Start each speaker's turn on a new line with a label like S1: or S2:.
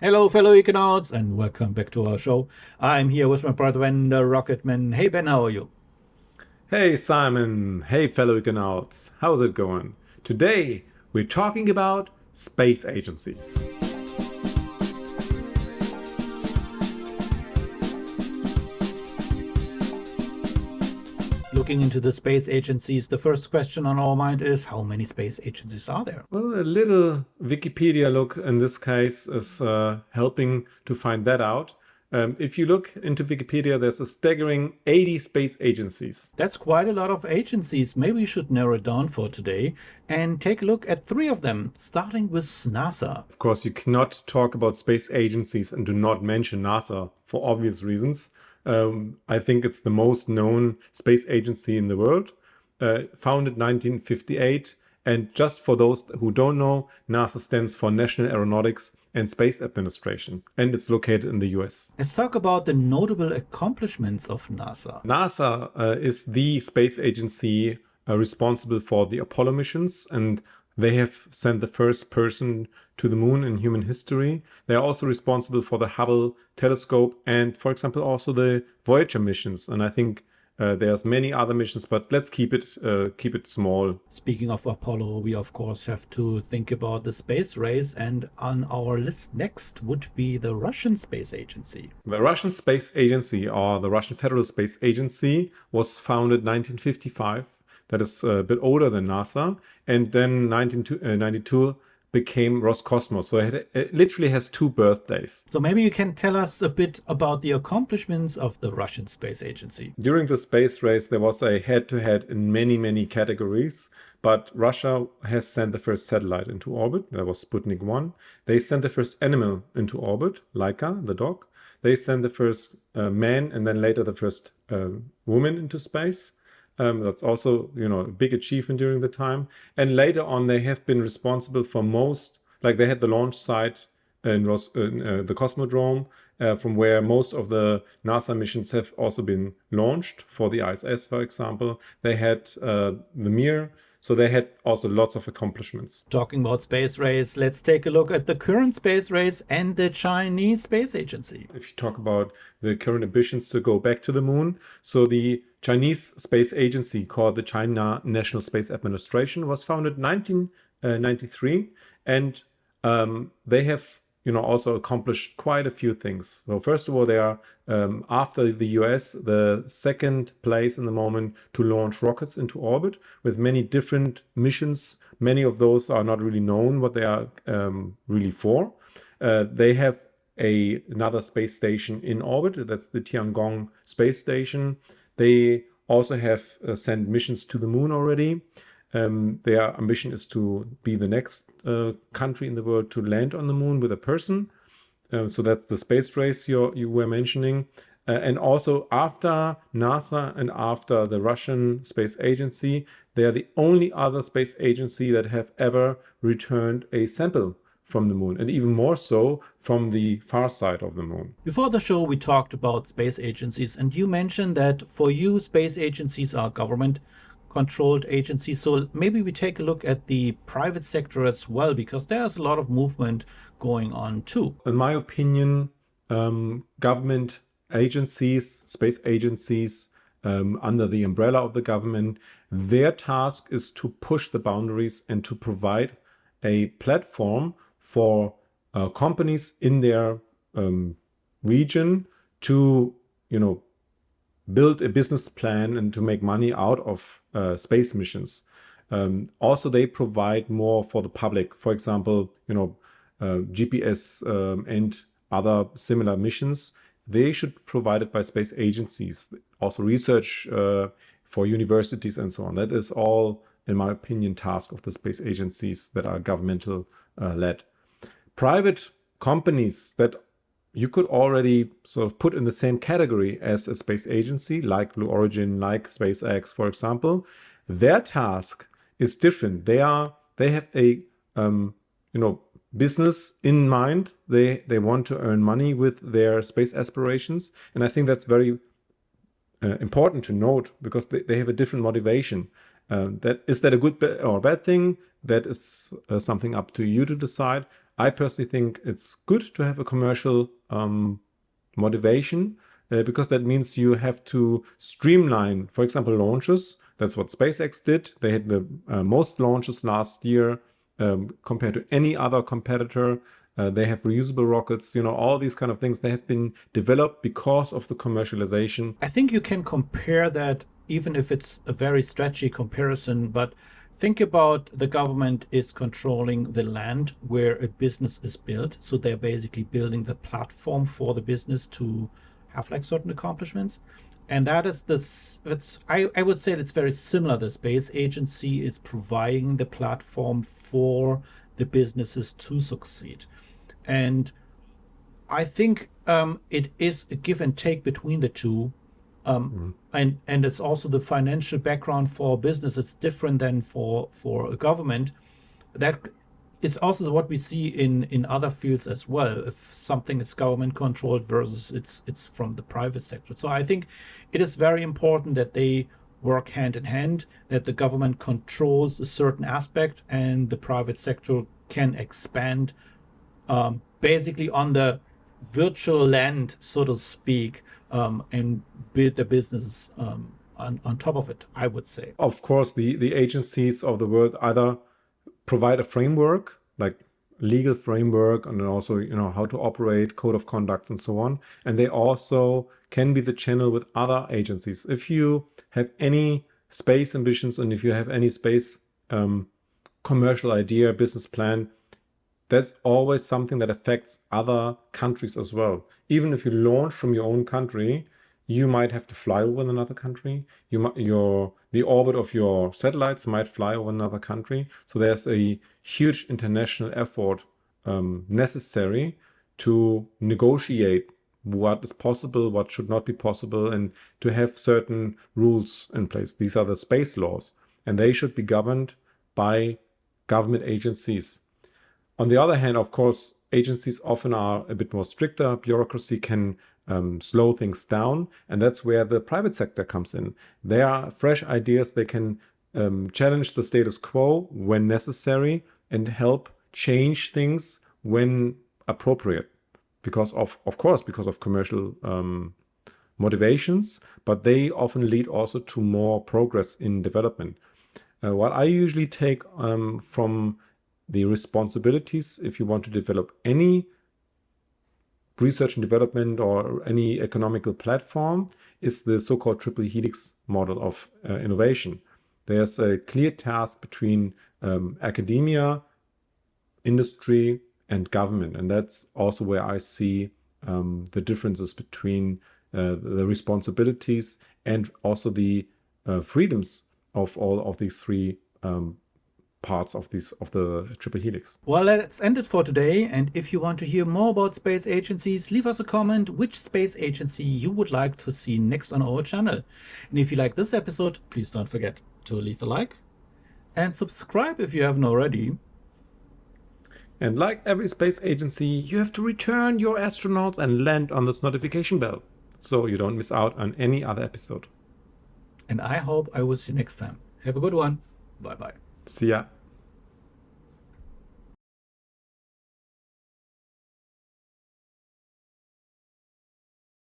S1: Hello, fellow Econauts, and welcome back to our show. I'm here with my brother Ben, the Rocketman. Hey, Ben, how are you?
S2: Hey Simon, hey fellow Econauts, how's it going? Today we're talking about space agencies.
S1: Looking into the space agencies, the first question on our mind is how many space agencies are there?
S2: Well, a little Wikipedia look in this case is helping to find that out. If you look into Wikipedia, there's a staggering 80 space agencies.
S1: That's quite a lot of agencies. Maybe we should narrow it down for today and take a look at three of them, starting with NASA.
S2: Of course, you cannot talk about space agencies and do not mention NASA for obvious reasons. I think it's the most known space agency in the world, founded 1958. And just for those who don't know, NASA stands for National Aeronautics and Space Administration, and it's located in the US.
S1: Let's talk about the notable accomplishments of NASA.
S2: NASA is the space agency responsible for the Apollo missions, and they have sent the first person to the moon in human history. They are also responsible for the Hubble telescope and, for example, also the Voyager missions. And I think there's many other missions, but let's keep it small.
S1: Speaking of Apollo, we of course have to think about the space race, and on our list next would be the Russian Space Agency.
S2: The Russian Space Agency, or the Russian Federal Space Agency, was founded 1955. That is a bit older than NASA, and then 1992 became Roscosmos. So it literally has two birthdays.
S1: So maybe you can tell us a bit about the accomplishments of the Russian Space Agency.
S2: During the space race, there was a head-to-head in many categories, but Russia has sent the first satellite into orbit. That was Sputnik 1. They sent the first animal into orbit, Laika, the dog. They sent the first man, and then later the first woman into space. That's also, a big achievement during the time. And later on, they have been responsible for most, like they had the launch site in the Cosmodrome, from where most of the NASA missions have also been launched for the ISS, for example. They had the Mir. So they had also lots of accomplishments.
S1: Talking about space race, let's take a look at the current space race and the Chinese Space Agency.
S2: If you talk about the current ambitions to go back to the moon, so the Chinese Space Agency, called the China National Space Administration, was founded in 1993, and they have also accomplished quite a few things. So first of all, they are, after the US, the second place in the moment to launch rockets into orbit with many different missions. Many of those are not really known what they are really for. They have another space station in orbit. That's the Tiangong space station. They also have sent missions to the moon already. Their ambition is to be the next country in the world to land on the moon with a person. So that's the space race you were mentioning. And also after NASA and after the Russian Space Agency, they are the only other space agency that have ever returned a sample from the moon, and even more so from the far side of the moon.
S1: Before the show, we talked about space agencies, and you mentioned that for you, space agencies are government controlled agencies. So maybe we take a look at the private sector as well, because there's a lot of movement going on too.
S2: In my opinion, government agencies, space agencies, under the umbrella of the government, their task is to push the boundaries and to provide a platform for companies in their region to, build a business plan and to make money out of space missions. Also, they provide more for the public. For example, GPS and other similar missions. They should be provided by space agencies. Also, research for universities and so on. That is all, in my opinion, task of the space agencies that are governmental led. Private companies that you could already sort of put in the same category as a space agency, like Blue Origin, like SpaceX, for example, their task is different. They have a business in mind. They want to earn money with their space aspirations, and I think that's very important to note, because they have a different motivation. Is that a good or a bad thing? That is something up to you to decide. I personally think it's good to have a commercial motivation because that means you have to streamline, for example, launches. That's what SpaceX did. They had the most launches last year compared to any other competitor. They have reusable rockets, all these kind of things. They have been developed because of the commercialization.
S1: I think you can compare that, even if it's a very stretchy comparison, but think about the government is controlling the land where a business is built. So they're basically building the platform for the business to have like certain accomplishments. And that is this, I would say it's very similar. The space agency is providing the platform for the businesses to succeed. And I think it is a give and take between the two. And it's also the financial background for business. It's different than for a government. That is also what we see in other fields as well. If something is government controlled versus it's from the private sector. So I think it is very important that they work hand in hand. That the government controls a certain aspect and the private sector can expand basically on the virtual land, so to speak, and build the business on top of it, I would say.
S2: Of course, the agencies of the world either provide a framework, like legal framework, and then also, how to operate, code of conduct, and so on. And they also can be the channel with other agencies. If you have any space ambitions and if you have any space commercial idea, business plan, that's always something that affects other countries as well. Even if you launch from your own country, you might have to fly over another country. The orbit of your satellites might fly over another country. So there's a huge international effort necessary to negotiate what is possible, what should not be possible, and to have certain rules in place. These are the space laws, and they should be governed by government agencies. On the other hand, of course, agencies often are a bit more stricter. Bureaucracy can slow things down, and that's where the private sector comes in. There are fresh ideas. They can challenge the status quo when necessary and help change things when appropriate, because of commercial motivations, but they often lead also to more progress in development. What I usually take from the responsibilities, if you want to develop any research and development or any economical platform, is the so-called triple helix model of innovation. There's a clear task between academia, industry, and government. And that's also where I see the differences between the responsibilities and also the freedoms of all of these three parts of the triple helix.
S1: Well, let's end it for today. And if you want to hear more about space agencies, leave us a comment which space agency you would like to see next on our channel. And if you like this episode, please don't forget to leave a like and subscribe if you haven't already.
S2: And like every space agency, you have to return your astronauts and land on this notification bell so you don't miss out on any other episode.
S1: And I hope I will see you next time. Have a good one. Bye bye.
S2: See ya.